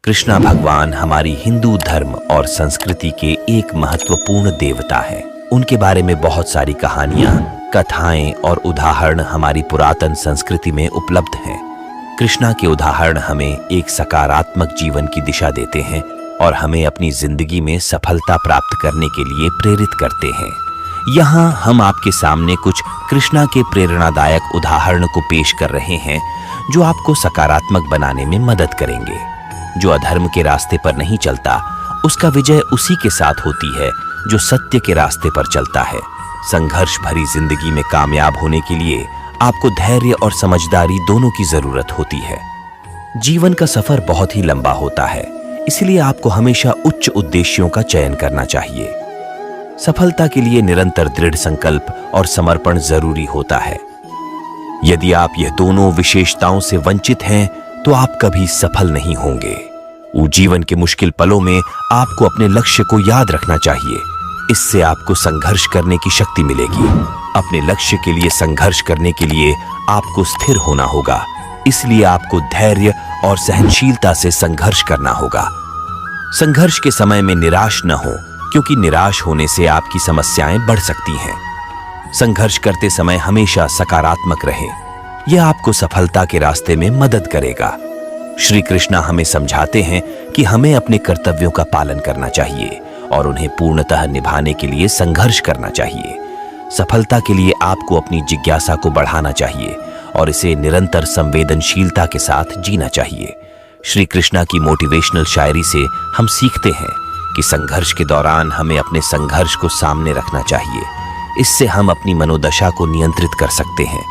कृष्णा भगवान हमारी हिंदू धर्म और संस्कृति के एक महत्वपूर्ण देवता हैं। उनके बारे में बहुत सारी कहानियां, कथाएं और उदाहरण हमारी पुरातन संस्कृति में उपलब्ध हैं। कृष्णा के उदाहरण हमें एक सकारात्मक जीवन की दिशा देते हैं और हमें अपनी जिंदगी में सफलता प्राप्त करने के लिए प्रेरित करते हैं। यहाँ हम आपके सामने कुछ कृष्णा के प्रेरणादायक उदाहरण को पेश कर रहे हैं जो आपको सकारात्मक बनाने में मदद करेंगे। जो अधर्म के रास्ते पर नहीं चलता, उसका विजय उसी के साथ होती है जो सत्य के रास्ते पर चलता है। संघर्ष भरी जिंदगी में कामयाब होने के लिए आपको धैर्य और समझदारी दोनों की जरूरत होती है। जीवन का सफर बहुत ही लंबा होता है, इसलिए आपको हमेशा उच्च उद्देश्यों का चयन करना चाहिए। सफलता के लिए निरंतर दृढ़ संकल्प और समर्पण जरूरी होता है। यदि आप यह दोनों विशेषताओं से वंचित हैं तो आप कभी सफल नहीं होंगे। जीवन के मुश्किल पलों में आपको अपने लक्ष्य को याद रखना चाहिए। इससे आपको संघर्ष करने की शक्ति मिलेगी। अपने लक्ष्य के लिए संघर्ष करने के लिए आपको स्थिर होना होगा, इसलिए आपको धैर्य और सहनशीलता से संघर्ष करना होगा। संघर्ष के समय में निराश न हो, क्योंकि निराश होने से आपकी समस्याएं बढ़ सकती हैं। संघर्ष करते समय हमेशा सकारात्मक रहें, यह आपको सफलता के रास्ते में मदद करेगा। श्री कृष्णा हमें समझाते हैं कि हमें अपने कर्तव्यों का पालन करना चाहिए और उन्हें पूर्णतः निभाने के लिए संघर्ष करना चाहिए। सफलता के लिए आपको अपनी जिज्ञासा को बढ़ाना चाहिए और इसे निरंतर संवेदनशीलता के साथ जीना चाहिए। श्री कृष्णा की मोटिवेशनल शायरी से हम सीखते हैं कि संघर्ष के दौरान हमें अपने संघर्ष को सामने रखना चाहिए। इससे हम अपनी मनोदशा को नियंत्रित कर सकते हैं।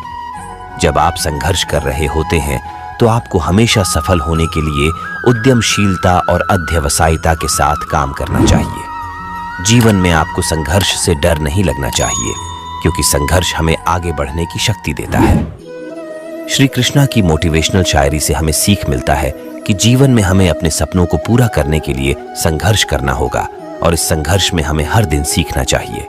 जब आप संघर्ष कर रहे होते हैं तो आपको हमेशा सफल होने के लिए उद्यमशीलता और अध्यवसायिता के साथ काम करना चाहिए। जीवन में आपको संघर्ष से डर नहीं लगना चाहिए, क्योंकि संघर्ष हमें आगे बढ़ने की शक्ति देता है। श्री कृष्णा की मोटिवेशनल शायरी से हमें सीख मिलता है कि जीवन में हमें अपने सपनों को पूरा करने के लिए संघर्ष करना होगा और इस संघर्ष में हमें हर दिन सीखना चाहिए।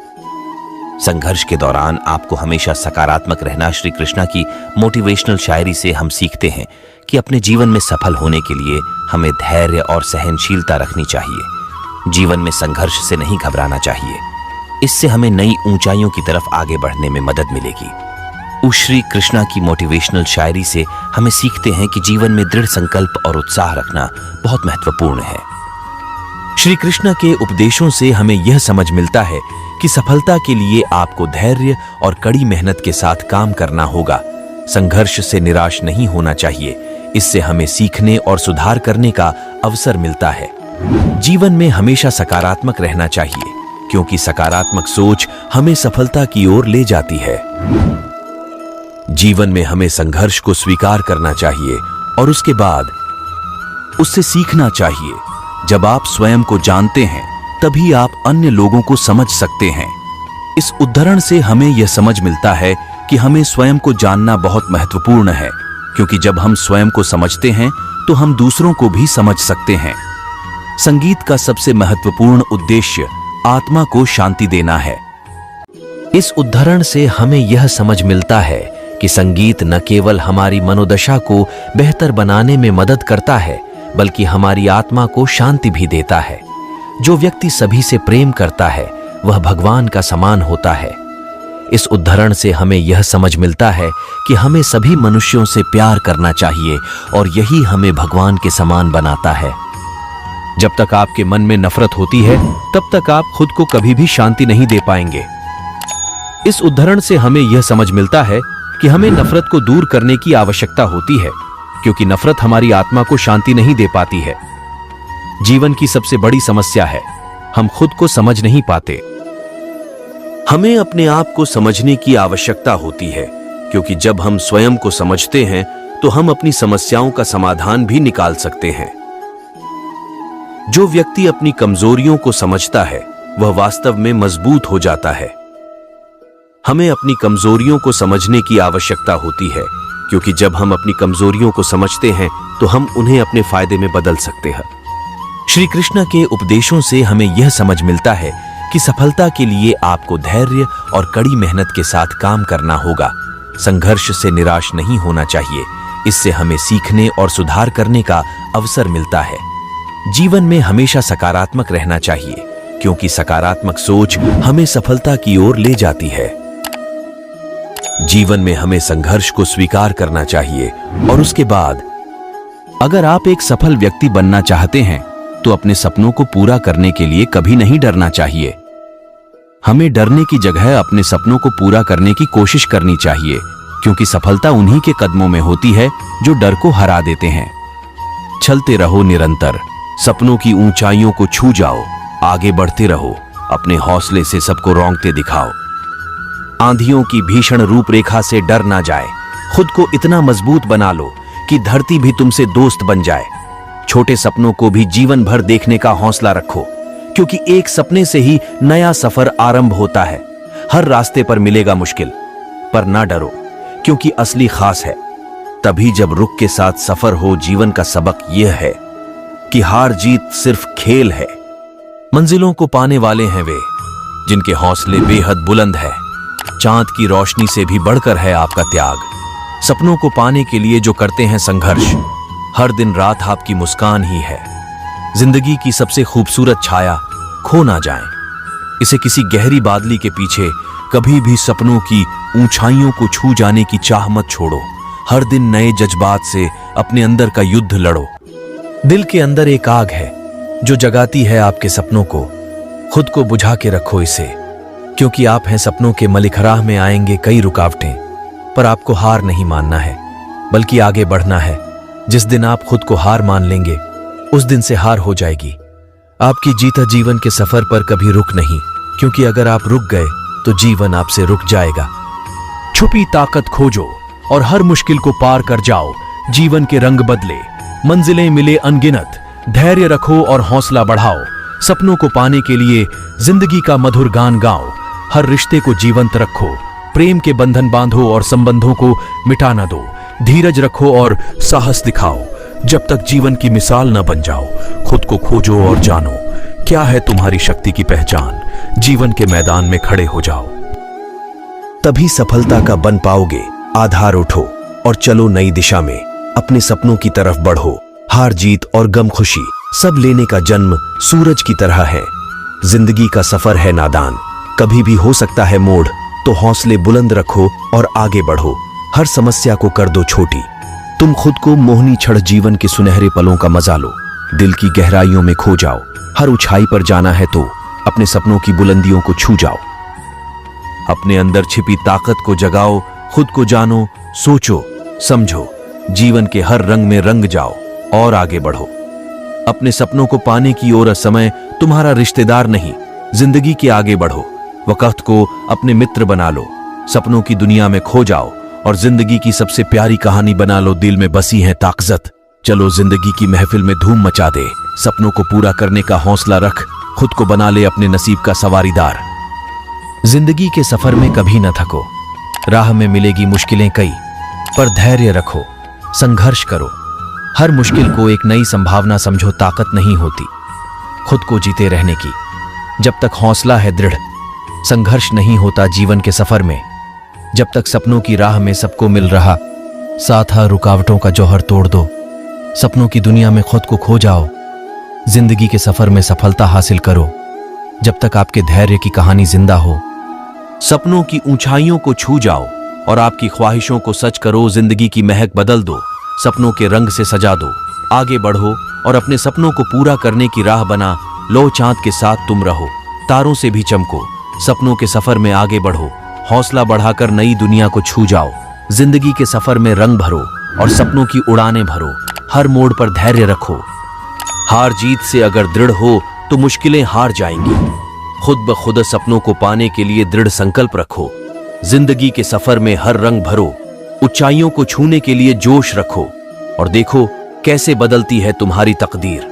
संघर्ष के दौरान आपको हमेशा सकारात्मक रहना। श्री कृष्णा की मोटिवेशनल शायरी से हम सीखते हैं कि अपने जीवन में सफल होने के लिए हमें धैर्य और सहनशीलता रखनी चाहिए। जीवन में संघर्ष से नहीं घबराना चाहिए, इससे हमें नई ऊंचाइयों की तरफ आगे बढ़ने में मदद मिलेगी। श्री कृष्णा की मोटिवेशनल शायरी से हमें सीखते हैं कि जीवन में दृढ़ संकल्प और उत्साह रखना बहुत महत्वपूर्ण है। श्री कृष्णा के उपदेशों से हमें यह समझ मिलता है कि सफलता के लिए आपको धैर्य और कड़ी मेहनत के साथ काम करना होगा। संघर्ष से निराश नहीं होना चाहिए, इससे हमें सीखने और सुधार करने का अवसर मिलता है। जीवन में हमेशा सकारात्मक रहना चाहिए, क्योंकि सकारात्मक सोच हमें सफलता की ओर ले जाती है। जीवन में हमें संघर्ष को स्वीकार करना चाहिए और उसके बाद उससे सीखना चाहिए। जब आप स्वयं को जानते हैं, तभी आप अन्य लोगों को समझ सकते हैं। इस उदाहरण से हमें यह समझ मिलता है कि हमें स्वयं को जानना बहुत महत्वपूर्ण है, क्योंकि जब हम स्वयं को समझते हैं तो हम दूसरों को भी समझ सकते हैं। संगीत का सबसे महत्वपूर्ण उद्देश्य आत्मा को शांति देना है। इस उदाहरण से हमें यह समझ मिलता है कि संगीत न केवल हमारी मनोदशा को बेहतर बनाने में मदद करता है, बल्कि हमारी आत्मा को शांति भी देता है। जो व्यक्ति सभी से प्रेम करता है वह भगवान का समान होता है। इस उदाहरण से हमें यह समझ मिलता है कि हमें सभी मनुष्यों से प्यार करना चाहिए और यही हमें भगवान के समान बनाता है। जब तक आपके मन में नफरत होती है, तब तक आप खुद को कभी भी शांति नहीं दे पाएंगे। इस उदाहरण से हमें यह समझ मिलता है कि हमें नफरत को दूर करने की आवश्यकता होती है, क्योंकि नफरत हमारी आत्मा को शांति नहीं दे पाती है। जीवन की सबसे बड़ी समस्या है, हम खुद को समझ नहीं पाते। हमें अपने आप को समझने की आवश्यकता होती है, क्योंकि जब हम स्वयं को समझते हैं तो हम अपनी समस्याओं का समाधान भी निकाल सकते हैं। जो व्यक्ति अपनी कमजोरियों को समझता है वह वास्तव में मजबूत हो जाता है। हमें अपनी कमजोरियों को समझने की आवश्यकता होती है, क्योंकि जब हम अपनी कमजोरियों को समझते हैं तो हम उन्हें अपने फायदे में बदल सकते हैं। श्री कृष्ण के उपदेशों से हमें यह समझ मिलता है कि सफलता के लिए आपको धैर्य और कड़ी मेहनत के साथ काम करना होगा। संघर्ष से निराश नहीं होना चाहिए, इससे हमें सीखने और सुधार करने का अवसर मिलता है। जीवन में हमेशा सकारात्मक रहना चाहिए, क्योंकि सकारात्मक सोच हमें सफलता की ओर ले जाती है। जीवन में हमें संघर्ष को स्वीकार करना चाहिए और उसके बाद अगर आप एक सफल व्यक्ति बनना चाहते हैं तो अपने सपनों को पूरा करने के लिए कभी नहीं डरना चाहिए। हमें डरने की जगह अपने सपनों को पूरा करने की कोशिश करनी चाहिए, क्योंकि सफलता उन्हीं के कदमों में होती है जो डर को हरा देते हैं। चलते रहो निरंतर, सपनों की ऊंचाइयों को छू जाओ, आगे बढ़ते रहो, अपने हौसले से सबको रौंदते दिखाओ। आंधियों की भीषण रूपरेखा से डर ना जाए, खुद को इतना मजबूत बना लो कि धरती भी तुमसे दोस्त बन जाए। छोटे सपनों को भी जीवन भर देखने का हौसला रखो, क्योंकि एक सपने से ही नया सफर आरंभ होता है। हर रास्ते पर मिलेगा मुश्किल, पर ना डरो, क्योंकि असली खास है तभी जब रुख के साथ सफर हो। जीवन का सबक यह है कि हार जीत सिर्फ खेल है। मंजिलों को पाने वाले हैं वे जिनके हौसले बेहद बुलंद है। चांद की रोशनी से भी बढ़कर है आपका त्याग। सपनों को पाने के लिए जो करते हैं संघर्ष, हर दिन रात आपकी मुस्कान ही है। जिंदगी की सबसे खूबसूरत छाया खो ना जाए, इसे किसी गहरी बादली के पीछे कभी भी सपनों की ऊंचाइयों को छू जाने की चाह मत छोड़ो। हर दिन नए जज्बात से अपने अंदर का युद्ध लड़ो। दिल के अंदर एक आग है जो जगाती है आपके सपनों को। खुद को बुझा के रखो इसे, क्योंकि आप हैं सपनों के मलिक। राह में आएंगे कई रुकावटें, पर आपको हार नहीं मानना है, बल्कि आगे बढ़ना है। जिस दिन आप खुद को हार मान लेंगे, उस दिन से हार हो जाएगी। आपकी जीता जीवन के सफर पर कभी रुक नहीं, क्योंकि अगर आप रुक गए तो जीवन आपसे रुक जाएगा। छुपी ताकत खोजो और हर मुश्किल को पार कर जाओ। जीवन के रंग बदले, मंजिलें मिले अनगिनत। धैर्य रखो और हौसला बढ़ाओ। सपनों को पाने के लिए जिंदगी का मधुर गान गाओ। हर रिश्ते को जीवंत रखो, प्रेम के बंधन बांधो और संबंधों को मिटा न दो। धीरज रखो और साहस दिखाओ, जब तक जीवन की मिसाल न बन जाओ। खुद को खोजो और जानो क्या है तुम्हारी शक्ति की पहचान। जीवन के मैदान में खड़े हो जाओ, तभी सफलता का बन पाओगे आधार। उठो और चलो नई दिशा में, अपने सपनों की तरफ बढ़ो। हार जीत और गम खुशी सब लेने का जन्म सूरज की तरह है। जिंदगी का सफर है नादान, कभी भी हो सकता है मोड़। तो हौसले बुलंद रखो और आगे बढ़ो। हर समस्या को कर दो छोटी। तुम खुद को मोहनी क्षण जीवन के सुनहरे पलों का मजा लो। दिल की गहराइयों में खो जाओ। हर ऊंचाई पर जाना है तो अपने सपनों की बुलंदियों को छू जाओ। अपने अंदर छिपी ताकत को जगाओ। खुद को जानो, सोचो, समझो। जीवन के हर रंग में रंग जाओ और आगे बढ़ो। अपने सपनों को पाने की ओर समय तुम्हारा रिश्तेदार नहीं, जिंदगी के आगे बढ़ो। वक्त को अपने मित्र बना लो। सपनों की दुनिया में खो जाओ और जिंदगी की सबसे प्यारी कहानी बना लो। दिल में बसी है ताकत, चलो जिंदगी की महफिल में धूम मचा दे। सपनों को पूरा करने का हौसला रख, खुद को बना ले अपने नसीब का सवारीदार। जिंदगी के सफर में कभी न थको। राह में मिलेगी मुश्किलें कई, पर धैर्य रखो, संघर्ष करो। हर मुश्किल को एक नई संभावना समझो। ताकत नहीं होती खुद को जीते रहने की, जब तक हौसला है दृढ़। संघर्ष नहीं होता जीवन के सफर में, जब तक सपनों की राह में सबको मिल रहा साथ। हर रुकावटों का जौहर तोड़ दो। सपनों की दुनिया में खुद को खो जाओ। जिंदगी के सफर में सफलता हासिल करो, जब तक आपके धैर्य की कहानी जिंदा हो। सपनों की ऊंचाइयों को छू जाओ और आपकी ख्वाहिशों को सच करो। जिंदगी की महक बदल दो, सपनों के रंग से सजा दो। आगे बढ़ो और अपने सपनों को पूरा करने की राह बना लो। चांद के साथ तुम रहो, तारों से भी चमको। सपनों के सफर में आगे बढ़ो, हौसला बढ़ाकर नई दुनिया को छू जाओ। जिंदगी के सफर में रंग भरो और सपनों की उड़ानें भरो। हर मोड़ पर धैर्य रखो। हार जीत से अगर दृढ़ हो तो मुश्किलें हार जाएंगी। खुद ब खुद सपनों को पाने के लिए दृढ़ संकल्प रखो। जिंदगी के सफर में हर रंग भरो। ऊंचाइयों को छूने के लिए जोश रखो और देखो कैसे बदलती है तुम्हारी तकदीर।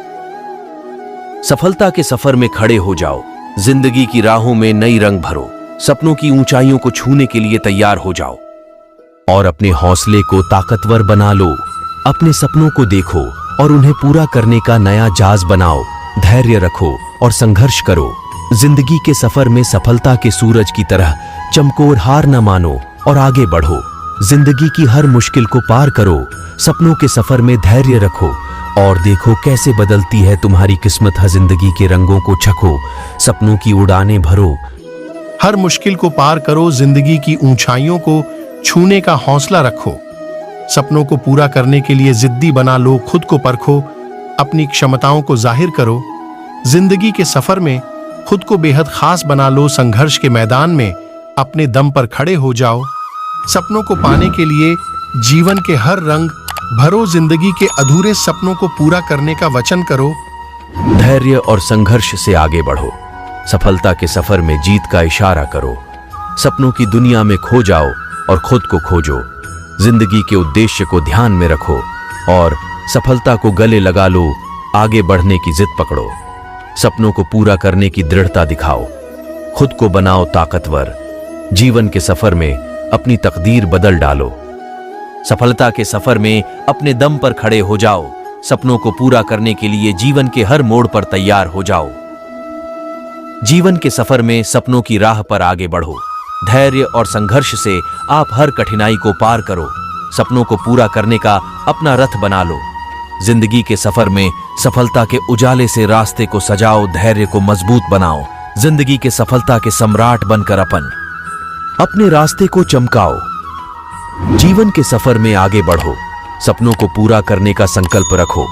सफलता के सफर में खड़े हो जाओ। जिंदगी की राहों में नई रंग भरो। सपनों की ऊंचाइयों को छूने के लिए तैयार हो जाओ और अपने हौसले को ताकतवर बना लो। अपने सपनों को देखो और उन्हें पूरा करने का नया जाज बनाओ। धैर्य रखो और संघर्ष करो। जिंदगी के सफर में सफलता के सूरज की तरह चमको। हार न मानो और आगे बढ़ो। जिंदगी की हर मुश्किल को पार करो। सपनों के सफर में धैर्य रखो और देखो कैसे बदलती है तुम्हारी किस्मत। जिंदगी के रंगों को चखो, सपनों की उड़ानें भरो। हर मुश्किल को पार करो, जिंदगी की ऊंचाइयों को छूने का हौसला रखो। सपनों को पूरा करने के लिए जिद्दी बना लो, खुद को परखो, अपनी क्षमताओं को जाहिर करो। जिंदगी के सफर में खुद को बेहद खास बना लो, संघर्ष के मैदान में अपने दम पर खड़े हो जाओ। सपनों को पाने के लिए जीवन के हर रंग भरो, जिंदगी के अधूरे सपनों को पूरा करने का वचन करो। धैर्य और संघर्ष से आगे बढ़ो, सफलता के सफर में जीत का इशारा करो। सपनों की दुनिया में खो जाओ और खुद को खोजो। जिंदगी के उद्देश्य को ध्यान में रखो और सफलता को गले लगा लो। आगे बढ़ने की जिद पकड़ो, सपनों को पूरा करने की दृढ़ता दिखाओ। खुद को बनाओ ताकतवर। जीवन के सफर में अपनी तकदीर बदल डालो। सफलता के सफर में अपने दम पर खड़े हो जाओ। सपनों को पूरा करने के लिए जीवन के हर मोड़ पर तैयार हो जाओ। जीवन के सफर में सपनों की राह पर आगे बढ़ो। धैर्य और संघर्ष से आप हर कठिनाई को पार करो। सपनों को पूरा करने का अपना रथ बना लो। जिंदगी के सफर में सफलता के उजाले से रास्ते को सजाओ, धैर्य को मजबूत बनाओ। जिंदगी के सफलता के सम्राट बनकर अपने रास्ते को चमकाओ। जीवन के सफर में आगे बढ़ो, सपनों को पूरा करने का संकल्प रखो।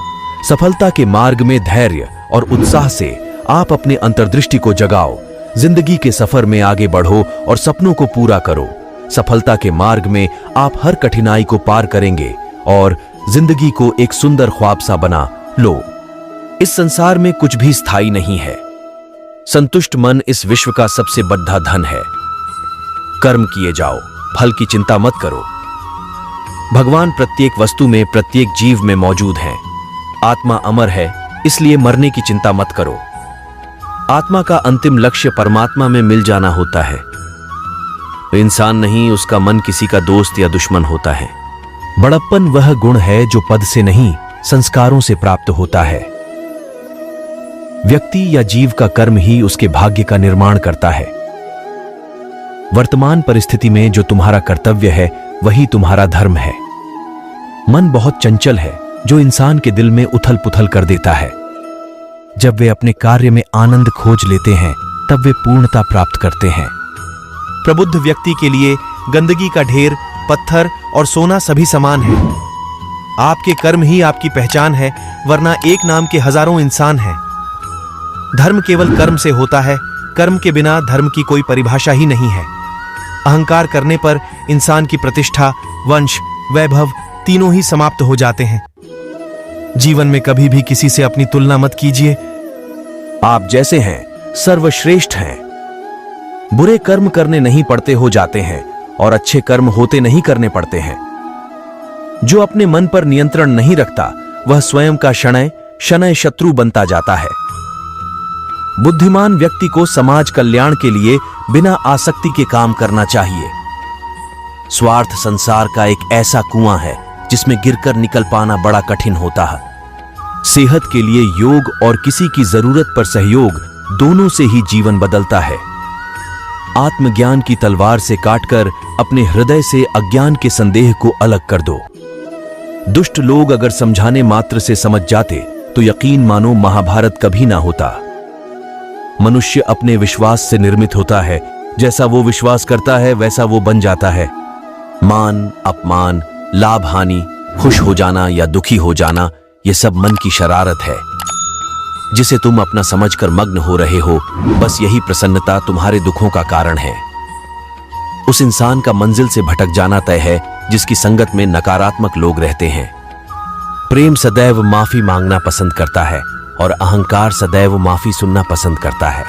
सफलता के मार्ग में धैर्य और उत्साह से आप अपने अंतर्दृष्टि को जगाओ। जिंदगी के सफर में आगे बढ़ो और सपनों को पूरा करो। सफलता के मार्ग में आप हर कठिनाई को पार करेंगे और जिंदगी को एक सुंदर ख्वाब सा बना लो। इस संसार में कुछ भी स्थायी नहीं है। संतुष्ट मन इस विश्व का सबसे बड़ा धन है। कर्म किए जाओ, फल की चिंता मत करो। भगवान प्रत्येक वस्तु में, प्रत्येक जीव में मौजूद हैं। आत्मा अमर है, इसलिए मरने की चिंता मत करो। आत्मा का अंतिम लक्ष्य परमात्मा में मिल जाना होता है। इंसान नहीं, उसका मन किसी का दोस्त या दुश्मन होता है। बड़प्पन वह गुण है जो पद से नहीं, संस्कारों से प्राप्त होता है। व्यक्ति या जीव का कर्म ही उसके भाग्य का निर्माण करता है। वर्तमान परिस्थिति में जो तुम्हारा कर्तव्य है वही तुम्हारा धर्म है। मन बहुत चंचल है जो इंसान के दिल में उथल पुथल कर देता है। जब वे अपने कार्य में आनंद खोज लेते हैं तब वे पूर्णता प्राप्त करते हैं। प्रबुद्ध व्यक्ति के लिए गंदगी का ढेर, पत्थर और सोना सभी समान है। आपके कर्म ही आपकी पहचान है, वरना एक नाम के हजारों इंसान हैं। धर्म केवल कर्म से होता है, कर्म के बिना धर्म की कोई परिभाषा ही नहीं है। अहंकार करने पर इंसान की प्रतिष्ठा, वंश, वैभव तीनों ही समाप्त हो जाते हैं। जीवन में कभी भी किसी से अपनी तुलना मत कीजिए। आप जैसे हैं सर्वश्रेष्ठ हैं। बुरे कर्म करने नहीं पड़ते हो जाते हैं और अच्छे कर्म होते नहीं करने पड़ते हैं। जो अपने मन पर नियंत्रण नहीं रखता वह स्वयं का शनय शनय शत्रु बनता जाता है। बुद्धिमान व्यक्ति को समाज कल्याण के लिए बिना आसक्ति के काम करना चाहिए। स्वार्थ संसार का एक ऐसा कुआं है जिसमें गिरकर निकल पाना बड़ा कठिन होता है। सेहत के लिए योग और किसी की जरूरत पर सहयोग दोनों से ही जीवन बदलता है। आत्मज्ञान की तलवार से काटकर अपने हृदय से अज्ञान के संदेह को अलग कर दो। दुष्ट लोग अगर समझाने मात्र से समझ जाते तो यकीन मानो महाभारत कभी ना होता। मनुष्य अपने विश्वास से निर्मित होता है। जैसा वो विश्वास करता है वैसा वो बन जाता है। मान, अपमान, लाभ हानि, खुश हो जाना या दुखी हो जाना, ये सब मन की शरारत है जिसे तुम अपना समझकर मग्न हो रहे हो। बस यही प्रसन्नता तुम्हारे दुखों का कारण है। उस इंसान का मंजिल से भटक जाना तय है जिसकी संगत में नकारात्मक लोग रहते हैं। प्रेम सदैव माफी मांगना पसंद करता है और अहंकार सदैव माफी सुनना पसंद करता है।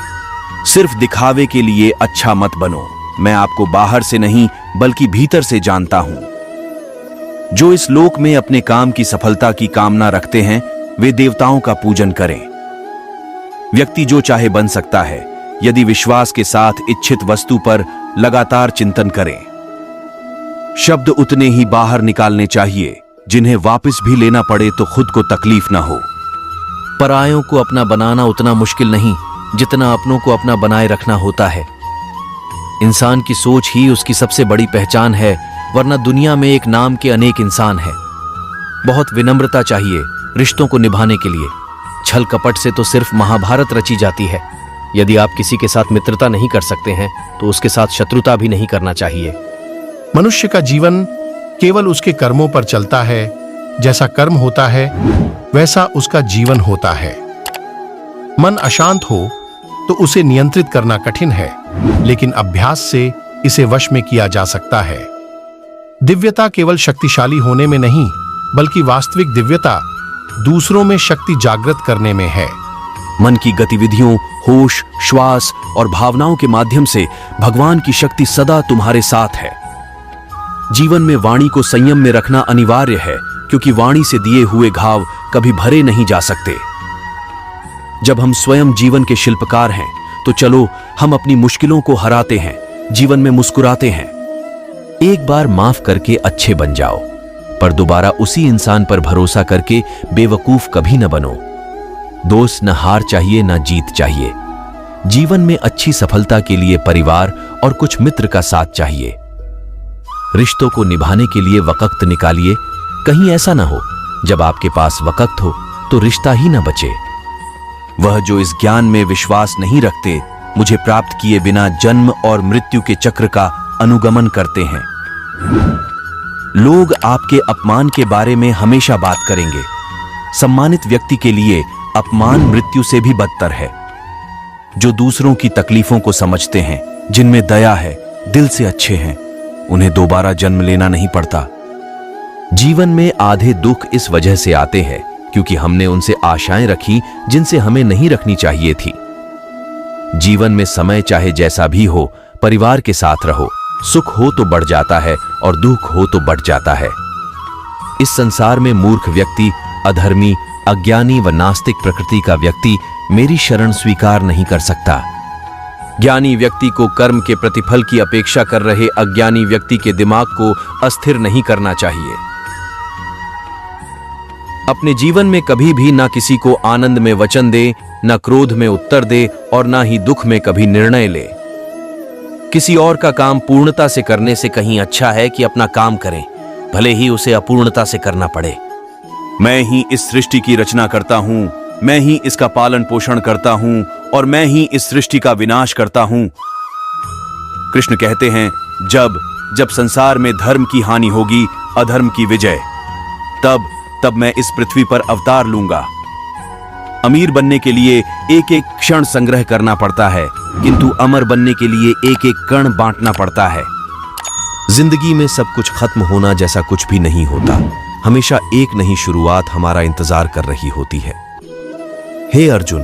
सिर्फ दिखावे के लिए अच्छा मत बनो। मैं आपको बाहर से नहीं बल्कि भीतर से जानता हूं। जो इस लोक में अपने काम की सफलता की कामना रखते हैं वे देवताओं का पूजन करें। व्यक्ति जो चाहे बन सकता है यदि विश्वास के साथ इच्छित वस्तु पर लगातार चिंतन करें। शब्द उतने ही बाहर निकालने चाहिए जिन्हें वापस भी लेना पड़े तो खुद को तकलीफ ना हो। परायों को अपना बनाना उतना मुश्किल नहीं जितना अपनों को अपना बनाए रखना होता है। इंसान की सोच ही उसकी सबसे बड़ी पहचान है, वरना दुनिया में एक नाम के अनेक इंसान हैं। बहुत विनम्रता चाहिए, रिश्तों को निभाने के लिए। छल कपट से तो सिर्फ महाभारत रची जाती है। यदि आप किसी के साथ मित्रता नहीं कर सकते हैं तो उसके साथ शत्रुता भी नहीं करना चाहिए। मनुष्य का जीवन केवल उसके कर्मों पर चलता है। जैसा कर्म होता है वैसा उसका जीवन होता है। मन अशांत हो तो उसे नियंत्रित करना कठिन है, लेकिन अभ्यास से इसे वश में किया जा सकता है। दिव्यता केवल शक्तिशाली होने में नहीं, बल्कि वास्तविक दिव्यता दूसरों में शक्ति जागृत करने में है। मन की गतिविधियों, होश, श्वास और भावनाओं के माध्यम से भगवान की शक्ति सदा तुम्हारे साथ है। जीवन में वाणी को संयम में रखना अनिवार्य है, क्योंकि वाणी से दिए हुए घाव कभी भरे नहीं जा सकते। जब हम स्वयं जीवन के शिल्पकार हैं, तो चलो हम अपनी मुश्किलों को हराते हैं, जीवन में मुस्कुराते हैं। एक बार माफ करके अच्छे बन जाओ, पर दोबारा उसी इंसान पर भरोसा करके बेवकूफ कभी न बनो। दोस्त न हार चाहिए न जीत चाहिए। जीवन में अच्छी सफलता के लिए परिवार और कुछ मित्र का साथ चाहिए। रिश्तों को निभाने के लिए वक्त निकालिए। कहीं ऐसा ना हो जब आपके पास वक्त हो तो रिश्ता ही ना बचे। वह जो इस ज्ञान में विश्वास नहीं रखते, मुझे प्राप्त किए बिना जन्म और मृत्यु के चक्र का अनुगमन करते हैं। लोग आपके अपमान के बारे में हमेशा बात करेंगे। सम्मानित व्यक्ति के लिए अपमान मृत्यु से भी बदतर है। जो दूसरों की तकलीफों को समझते हैं, जिनमें दया है, दिल से अच्छे हैं, उन्हें दोबारा जन्म लेना नहीं पड़ता। जीवन में आधे दुख इस वजह से आते हैं क्योंकि हमने उनसे आशाएं रखी जिनसे हमें नहीं रखनी चाहिए थी। जीवन में समय चाहे जैसा भी हो, परिवार के साथ रहो। सुख हो तो बढ़ जाता है और दुख हो तो बढ़ जाता है। इस संसार में मूर्ख व्यक्ति, अधर्मी, अज्ञानी व नास्तिक प्रकृति का व्यक्ति मेरी शरण स्वीकार नहीं कर सकता। ज्ञानी व्यक्ति को कर्म के प्रतिफल की अपेक्षा कर रहे अज्ञानी व्यक्ति के दिमाग को अस्थिर नहीं करना चाहिए। अपने जीवन में कभी भी ना किसी को आनंद में वचन दे, ना क्रोध में उत्तर दे और ना ही दुख में कभी निर्णय ले। किसी और का काम पूर्णता से करने से कहीं अच्छा है कि अपना काम करें, भले ही उसे अपूर्णता से करना पड़े। मैं ही इस सृष्टि की रचना करता हूं, मैं ही इसका पालन पोषण करता हूं और मैं ही इस सृष्टि का विनाश करता हूं। कृष्ण कहते हैं, जब संसार में धर्म की हानि होगी, अधर्म की विजय, तब मैं इस पृथ्वी पर अवतार लूंगा। अमीर बनने के लिए एक एक क्षण संग्रह करना पड़ता है, किंतु अमर बनने के लिए एक एक कण बांटना पड़ता है। जिंदगी में सब कुछ खत्म होना जैसा कुछ भी नहीं होता। हमेशा एक नई शुरुआत हमारा इंतजार कर रही होती है। हे अर्जुन,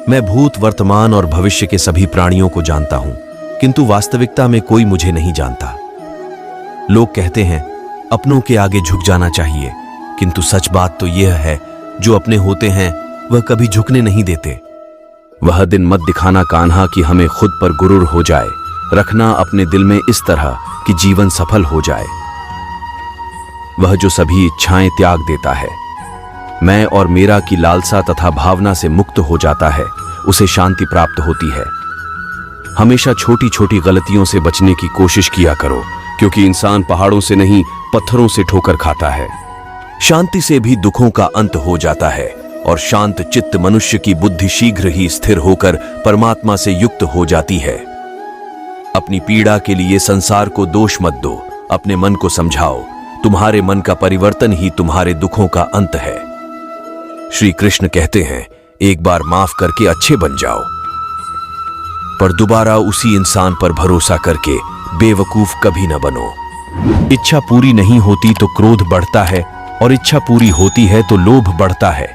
मैं भूत, वर्तमान और भविष्य के सभी प्राणियों को जानता हूं, किंतु वास्तविकता में कोई मुझे नहीं जानता। लोग कहते हैं अपनों के आगे झुक जाना चाहिए, किंतु सच बात तो यह है, जो अपने होते हैं वह कभी झुकने नहीं देते। वह दिन मत दिखाना कान्हा कि हमें खुद पर गुरूर हो जाए। रखना अपने दिल में इस तरह कि जीवन सफल हो जाए। वह जो सभी इच्छाएं त्याग देता है, मैं और मेरा की लालसा तथा भावना से मुक्त हो जाता है, उसे शांति प्राप्त होती है। हमेशा छोटी छोटी गलतियों से बचने की कोशिश किया करो, क्योंकि इंसान पहाड़ों से नहीं पत्थरों से ठोकर खाता है। शांति से भी दुखों का अंत हो जाता है और शांत चित्त मनुष्य की बुद्धि शीघ्र ही स्थिर होकर परमात्मा से युक्त हो जाती है। अपनी पीड़ा के लिए संसार को दोष मत दो, अपने मन को समझाओ। तुम्हारे मन का परिवर्तन ही तुम्हारे दुखों का अंत है। श्री कृष्ण कहते हैं, एक बार माफ करके अच्छे बन जाओ, पर दोबारा उसी इंसान पर भरोसा करके बेवकूफ कभी न बनो। इच्छा पूरी नहीं होती तो क्रोध बढ़ता है और इच्छा पूरी होती है तो लोभ बढ़ता है।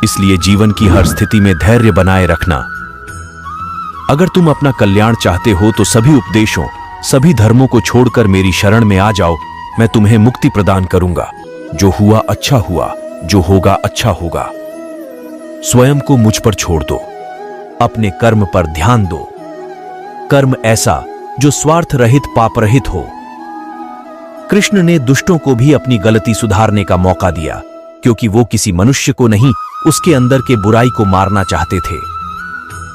इसलिए जीवन की हर स्थिति में धैर्य बनाए रखना। अगर तुम अपना कल्याण चाहते हो तो सभी उपदेशों, सभी धर्मों को छोड़कर मेरी शरण में आ जाओ। मैं तुम्हें मुक्ति प्रदान करूंगा। जो हुआ अच्छा हुआ, जो होगा अच्छा होगा। स्वयं को मुझ पर छोड़ दो, अपने कर्म पर ध्यान दो। कर्म ऐसा जो स्वार्थ रहित, पाप रहित हो। कृष्ण ने दुष्टों को भी अपनी गलती सुधारने का मौका दिया, क्योंकि वो किसी मनुष्य को नहीं, उसके अंदर के बुराई को मारना चाहते थे।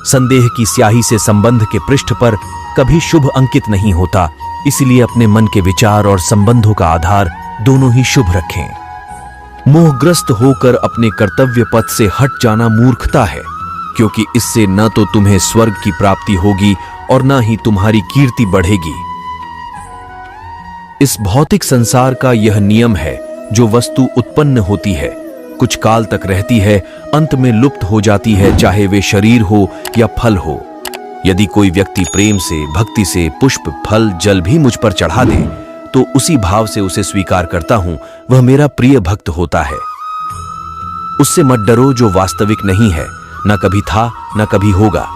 संदेह की स्याही से संबंध के पृष्ठ पर कभी शुभ अंकित नहीं होता, इसलिए अपने मन के विचार और संबंधों का आधार दोनों ही शुभ रखें। मोहग्रस्त होकर अपने कर्तव्य पथ से हट जाना मूर्खता है, क्योंकि इससे न तो तुम्हें स्वर्ग की प्राप्ति होगी और न ही तुम्हारी कीर्ति बढ़ेगी। इस भौतिक संसार का यह नियम है, जो वस्तु उत्पन्न होती है, कुछ काल तक रहती है, अंत में लुप्त हो जाती है, चाहे वे शरीर हो या फल हो। यदि कोई व्यक्ति प्रेम से, भक्ति से पुष्प, फल, जल भी मुझ पर चढ़ा दे, तो उसी भाव से उसे स्वीकार करता हूं, वह मेरा प्रिय भक्त होता है। उससे मत डरो जो वास्तविक नहीं है, न कभी था न कभी होगा।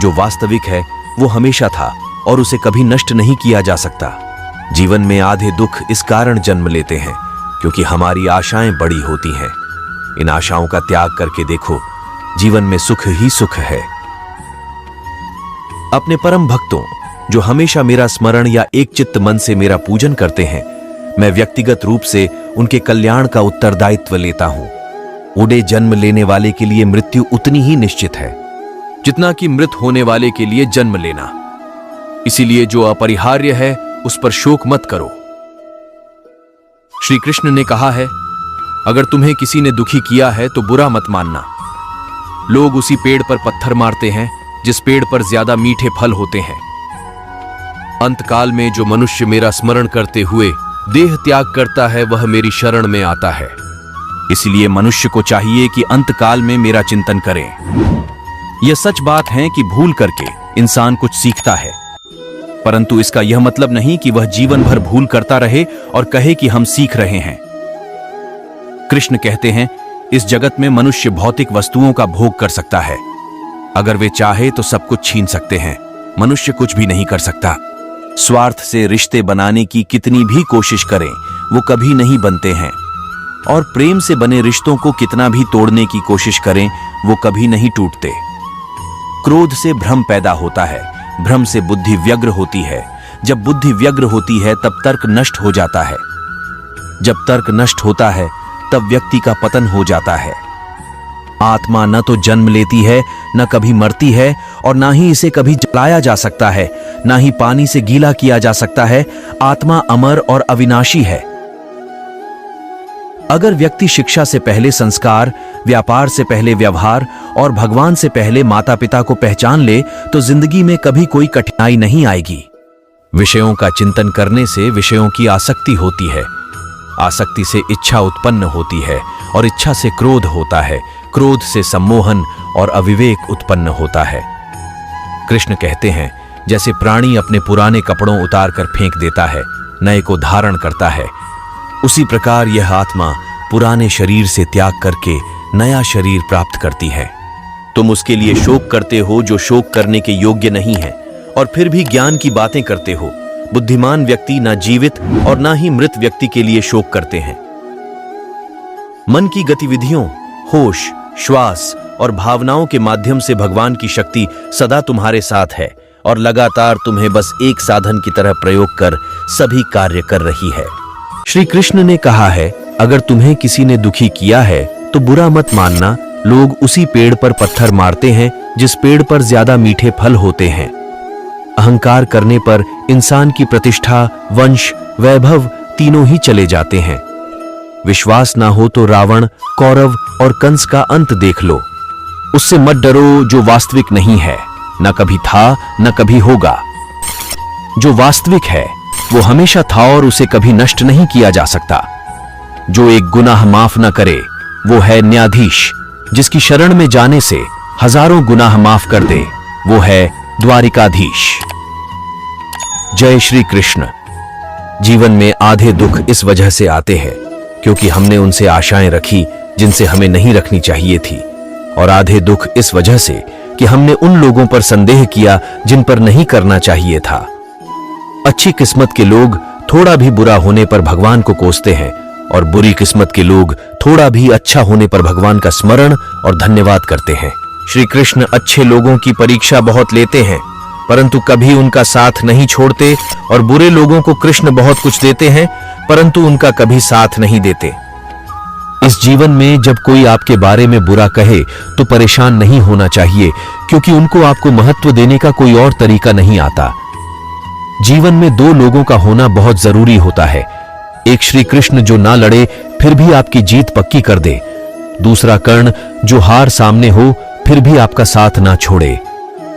जो वास्तविक है वो हमेशा था और उसे कभी नष्ट नहीं किया जा सकता। जीवन में आधे दुख इस कारण जन्म लेते हैं क्योंकि हमारी आशाएं बड़ी होती हैं। इन आशाओं का त्याग करके देखो, जीवन में सुख ही सुख है। अपने परम भक्तों जो हमेशा मेरा स्मरण या एक चित्त मन से मेरा पूजन करते हैं, मैं व्यक्तिगत रूप से उनके कल्याण का उत्तरदायित्व लेता हूं। बूढ़े जन्म लेने वाले के लिए मृत्यु उतनी ही निश्चित है जितना कि मृत होने वाले के लिए जन्म लेना। इसीलिए जो अपरिहार्य है उस पर शोक मत करो। श्री कृष्ण ने कहा है, अगर तुम्हें किसी ने दुखी किया है तो बुरा मत मानना। लोग उसी पेड़ पर पत्थर मारते हैं जिस पेड़ पर ज्यादा मीठे फल होते हैं। अंतकाल में जो मनुष्य मेरा स्मरण करते हुए देह त्याग करता है, वह मेरी शरण में आता है। इसलिए मनुष्य को चाहिए कि अंतकाल में मेरा चिंतन करें। यह सच बात है कि भूल करके इंसान कुछ सीखता है, परंतु इसका यह मतलब नहीं कि वह जीवन भर भूल करता रहे और कहे कि हम सीख रहे हैं। कृष्ण कहते हैं, इस जगत में मनुष्य भौतिक वस्तुओं का भोग कर सकता है। अगर वे चाहे तो सब कुछ छीन सकते हैं, मनुष्य कुछ भी नहीं कर सकता। स्वार्थ से रिश्ते बनाने की कितनी भी कोशिश करें, वो कभी नहीं बनते हैं। और प्रेम से बने रिश्तों को कितना भी तोड़ने की कोशिश करें, वो कभी नहीं टूटते। क्रोध से भ्रम पैदा होता है, भ्रम से बुद्धि व्यग्र होती है। जब बुद्धि व्यग्र होती है तब तर्क नष्ट हो जाता है। जब तर्क नष्ट होता है तब व्यक्ति का पतन हो जाता है। आत्मा न तो जन्म लेती है, न कभी मरती है, और ना ही इसे कभी जलाया जा सकता है, ना ही पानी से गीला किया जा सकता है। आत्मा अमर और अविनाशी है। अगर व्यक्ति शिक्षा से पहले संस्कार, व्यापार से पहले व्यवहार और भगवान से पहले माता पिता को पहचान ले, तो जिंदगी में कभी कोई कठिनाई नहीं आएगी। विषयों का चिंतन करने से विषयों की आसक्ति होती है, आसक्ति से इच्छा उत्पन्न होती है और इच्छा से क्रोध होता है, क्रोध से सम्मोहन और अविवेक उत्पन्न होता है। कृष्ण कहते हैं, जैसे प्राणी अपने पुराने कपड़ों उतार कर फेंक देता है, नए को धारण करता है, उसी प्रकार यह आत्मा पुराने शरीर से त्याग करके नया शरीर प्राप्त करती है। तुम उसके लिए शोक करते हो जो शोक करने के योग्य नहीं है, और फिर भी ज्ञान की बातें करते हो। बुद्धिमान व्यक्ति ना जीवित और ना ही मृत व्यक्ति के लिए शोक करते हैं। मन की गतिविधियों, होश, श्वास और भावनाओं के माध्यम से भगवान की शक्ति सदा तुम्हारे साथ है और लगातार तुम्हें बस एक साधन की तरह प्रयोग कर सभी कार्य कर रही है। श्री कृष्ण ने कहा है, अगर तुम्हें किसी ने दुखी किया है तो बुरा मत मानना। लोग उसी पेड़ पर पत्थर मारते हैं जिस पेड़ पर ज्यादा मीठे फल होते हैं। अहंकार करने पर इंसान की प्रतिष्ठा, वंश, वैभव तीनों ही चले जाते हैं। विश्वास ना हो तो रावण, कौरव और कंस का अंत देख लो। उससे मत डरो जो वास्तविक नहीं है, न कभी था न कभी होगा। जो वास्तविक है वो हमेशा था और उसे कभी नष्ट नहीं किया जा सकता। जो एक गुनाह माफ न करे वो है न्यायाधीश, जिसकी शरण में जाने से हजारों गुनाह माफ कर दे, वो है द्वारिकाधीश। जय श्री कृष्ण। जीवन में आधे दुख इस वजह से आते हैं क्योंकि हमने उनसे आशाएं रखी जिनसे हमें नहीं रखनी चाहिए थी, और आधे दुख इस वजह से कि हमने उन लोगों पर संदेह किया जिन पर नहीं करना चाहिए था। अच्छी किस्मत के लोग थोड़ा भी बुरा होने पर भगवान को कोसते हैं, और बुरी किस्मत के लोग थोड़ा भी अच्छा होने पर भगवान का स्मरण और धन्यवाद करते हैं। श्री कृष्ण अच्छे लोगों की परीक्षा बहुत लेते हैं, परंतु कभी उनका साथ नहीं छोड़ते, और बुरे लोगों को कृष्ण बहुत कुछ देते हैं, परंतु उनका कभी साथ नहीं देते। इस जीवन में जब कोई आपके बारे में बुरा कहे तो परेशान नहीं होना चाहिए, क्योंकि उनको आपको महत्व देने का कोई और तरीका नहीं आता। जीवन में दो लोगों का होना बहुत जरूरी होता है, एक श्री कृष्ण जो ना लड़े फिर भी आपकी जीत पक्की कर दे। दूसरा कर्ण जो हार सामने हो फिर भी आपका साथ ना छोड़े।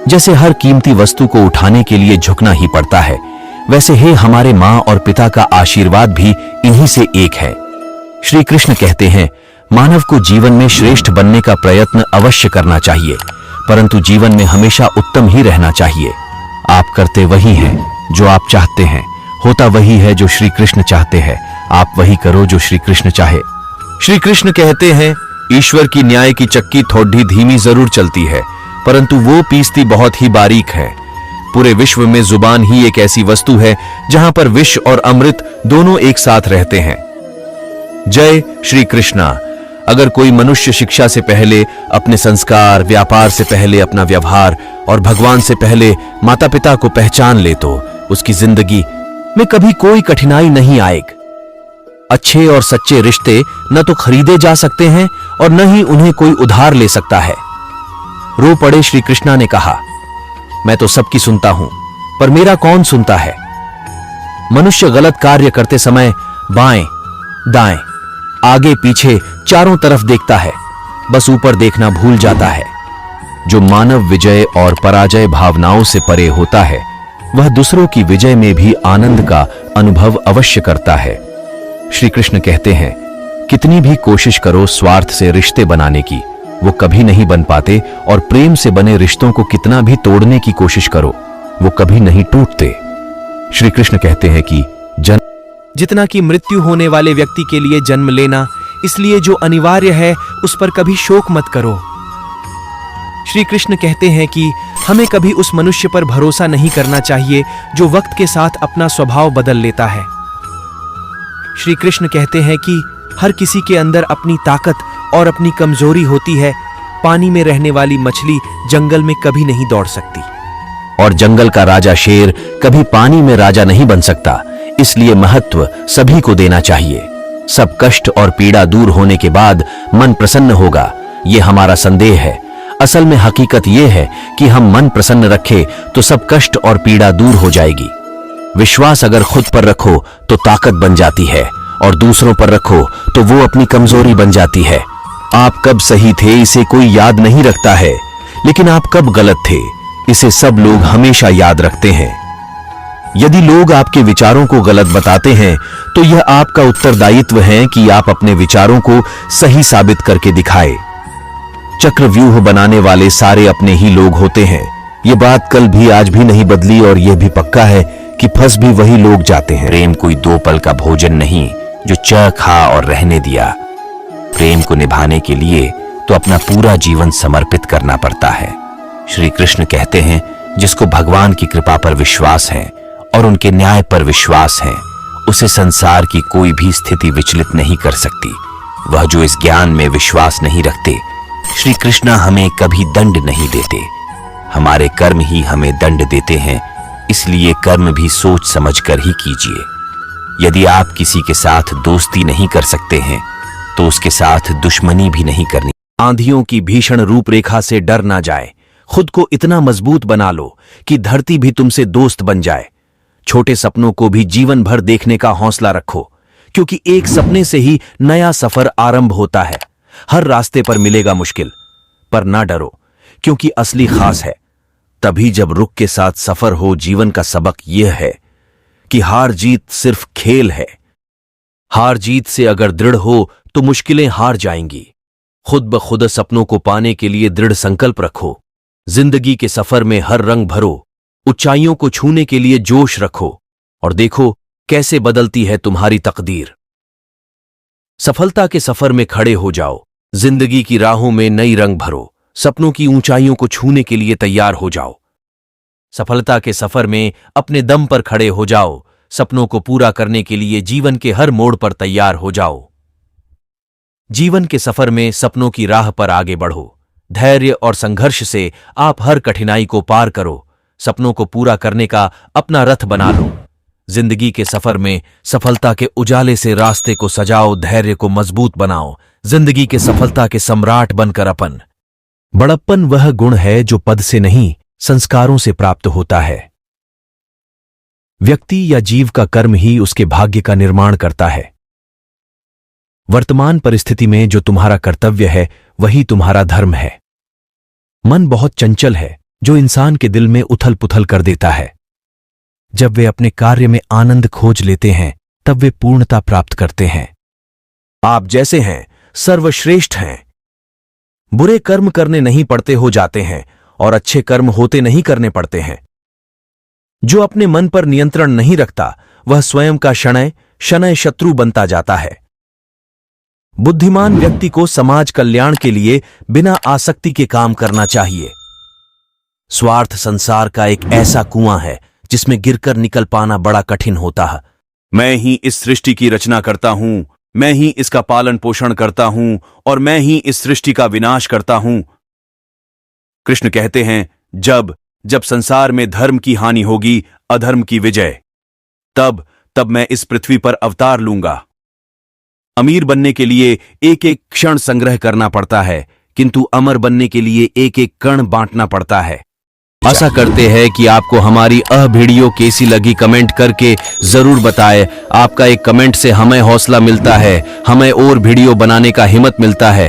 जैसे हर कीमती वस्तु को उठाने के लिए झुकना ही पड़ता है, वैसे हे हमारे मां और पिता का आशीर्वाद भी इन्हीं से एक है। श्री कृष्ण कहते हैं, मानव को जीवन में श्रेष्ठ बनने का प्रयत्न अवश्य करना चाहिए, परंतु जीवन में हमेशा उत्तम ही रहना चाहिए। आप करते वही हैं जो आप चाहते हैं, होता वही है जो श्री कृष्ण चाहते हैं। आप वही करो जो श्री कृष्ण चाहे। श्री कृष्ण कहते हैं, ईश्वर की न्याय की चक्की थोड़ी धीमी जरूर चलती है, परंतु वो पीसती बहुत ही बारीक है। पूरे विश्व में जुबान ही एक ऐसी वस्तु है जहां पर विष और अमृत दोनों एक साथ रहते हैं। जय श्री कृष्णा। अगर कोई मनुष्य शिक्षा से पहले अपने संस्कार, व्यापार से पहले अपना व्यवहार और भगवान से पहले माता पिता को पहचान ले तो उसकी जिंदगी में कभी कोई कठिनाई नहीं आएगी। अच्छे और सच्चे रिश्ते न तो खरीदे जा सकते हैं और न ही उन्हें कोई उधार ले सकता है। रो पड़े श्री कृष्णा ने कहा, मैं तो सबकी सुनता हूं, पर मेरा कौन सुनता है। मनुष्य गलत कार्य करते समय बाएं, दाएं, आगे पीछे चारों तरफ देखता है, बस ऊपर देखना भूल जाता है। जो मानव विजय और पराजय भावनाओं से परे होता है, वह दूसरों की विजय में भी आनंद का अनुभव अवश्य करता है। श्री कृष्ण कहते हैं, कितनी भी कोशिश करो स्वार्थ से रिश्ते बनाने की, वो कभी नहीं बन पाते, और प्रेम से बने रिश्तों को कितना भी तोड़ने की कोशिश करो, वो कभी नहीं टूटते। श्री कृष्ण कहते हैं कि जितना कि मृत्यु होने वाले व्यक्ति के लिए जन्म लेना, इसलिए जो अनिवार्य है उस पर कभी शोक मत करो। श्री कृष्ण कहते हैं कि हमें कभी उस मनुष्य पर भरोसा नहीं करना चाहिए जो वक्त के साथ अपना स्वभाव बदल लेता है। श्री कृष्ण कहते हैं कि हर किसी के अंदर अपनी ताकत और अपनी कमजोरी होती है। पानी में रहने वाली मछली जंगल में कभी नहीं दौड़ सकती, और जंगल का राजा शेर कभी पानी में राजा नहीं बन सकता। इसलिए महत्व सभी को देना चाहिए। सब कष्ट और पीड़ा दूर होने के बाद मन प्रसन्न होगा, ये हमारा संदेह है। असल में हकीकत यह है कि हम मन प्रसन्न रखें तो सब कष्ट और पीड़ा दूर हो जाएगी। विश्वास अगर खुद पर रखो तो ताकत बन जाती है, और दूसरों पर रखो तो वो अपनी कमजोरी बन जाती है। आप कब सही थे इसे कोई याद नहीं रखता है, लेकिन आप कब गलत थे इसे सब लोग हमेशा याद रखते हैं। यदि लोग आपके विचारों को गलत बताते हैं तो यह आपका उत्तरदायित्व है कि आप अपने विचारों को सही साबित करके दिखाए। चक्रव्यूह बनाने वाले सारे अपने ही लोग होते हैं। ये बात कल भी आज भी नहीं बदली, और यह भी पक्का है कि फंस भी वही लोग जाते हैं। प्रेम कोई 2 पल का भोजन नहीं जो च खा और रहने दिया। प्रेम को निभाने के लिए तो अपना पूरा जीवन समर्पित करना पड़ता है। श्री कृष्ण कहते हैं, जिसको भगवान की कृपा पर विश्वास है और उनके न्याय पर विश्वास है, उसे संसार की कोई भी स्थिति विचलित नहीं कर सकती। वह जो इस ज्ञान में विश्वास नहीं रखते, श्री कृष्ण हमें कभी दंड नहीं देते। हमारे कर्म ही हमें दंड देते हैं, इसलिए कर्म भी सोच समझ कर ही कीजिए। यदि आप किसी के साथ दोस्ती नहीं कर सकते हैं तो उसके साथ दुश्मनी भी नहीं करनी। आंधियों की भीषण रूपरेखा से डर ना जाए। खुद को इतना मजबूत बना लो कि धरती भी तुमसे दोस्त बन जाए। छोटे सपनों को भी जीवन भर देखने का हौसला रखो, क्योंकि एक सपने से ही नया सफर आरंभ होता है। हर रास्ते पर मिलेगा मुश्किल, पर ना डरो, क्योंकि असली खास है तभी जब रुख के साथ सफर हो। जीवन का सबक यह है कि हार जीत सिर्फ खेल है। हार जीत से अगर दृढ़ हो तो मुश्किलें हार जाएंगी। खुद ब खुद सपनों को पाने के लिए दृढ़ संकल्प रखो। जिंदगी के सफर में हर रंग भरो, ऊंचाइयों को छूने के लिए जोश रखो, और देखो कैसे बदलती है तुम्हारी तकदीर। सफलता के सफर में खड़े हो जाओ। जिंदगी की राहों में नई रंग भरो। सपनों की ऊंचाइयों को छूने के लिए तैयार हो जाओ। सफलता के सफर में अपने दम पर खड़े हो जाओ। सपनों को पूरा करने के लिए जीवन के हर मोड़ पर तैयार हो जाओ। जीवन के सफर में सपनों की राह पर आगे बढ़ो। धैर्य और संघर्ष से आप हर कठिनाई को पार करो। सपनों को पूरा करने का अपना रथ बना लो। जिंदगी के सफर में सफलता के उजाले से रास्ते को सजाओ। धैर्य को मजबूत बनाओ। जिंदगी के सफलता के सम्राट बनकर अपन। बड़प्पन वह गुण है जो पद से नहीं, संस्कारों से प्राप्त होता है। व्यक्ति या जीव का कर्म ही उसके भाग्य का निर्माण करता है। वर्तमान परिस्थिति में जो तुम्हारा कर्तव्य है वही तुम्हारा धर्म है। मन बहुत चंचल है जो इंसान के दिल में उथल पुथल कर देता है। जब वे अपने कार्य में आनंद खोज लेते हैं तब वे पूर्णता प्राप्त करते हैं। आप जैसे हैं सर्वश्रेष्ठ हैं। बुरे कर्म करने नहीं पड़ते हो जाते हैं और अच्छे कर्म होते नहीं करने पड़ते हैं। जो अपने मन पर नियंत्रण नहीं रखता वह स्वयं का शनय शनय शत्रु बनता जाता है। बुद्धिमान व्यक्ति को समाज कल्याण के लिए बिना आसक्ति के काम करना चाहिए। स्वार्थ संसार का एक ऐसा कुआं है जिसमें गिरकर निकल पाना बड़ा कठिन होता है। मैं ही इस सृष्टि की रचना करता हूं, मैं ही इसका पालन पोषण करता हूं और मैं ही इस सृष्टि का विनाश करता हूं। कृष्ण कहते हैं, जब जब संसार में धर्म की हानि होगी, अधर्म की विजय, तब तब मैं इस पृथ्वी पर अवतार लूंगा। अमीर बनने के लिए एक एक क्षण संग्रह करना पड़ता है, किंतु अमर बनने के लिए एक एक कण बांटना पड़ता है। आशा करते हैं कि आपको हमारी वीडियो कैसी लगी कमेंट करके जरूर बताएं। आपका एक कमेंट से हमें हौसला मिलता है, हमें और वीडियो बनाने का हिम्मत मिलता है।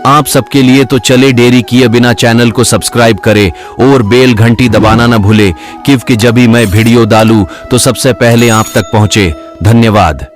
आप सबके लिए तो चले देरी किए बिना चैनल को सब्सक्राइब करें और बेल घंटी दबाना न भूले, क्योंकि जब भी मैं वीडियो डालूं तो सबसे पहले आप तक पहुंचे। धन्यवाद।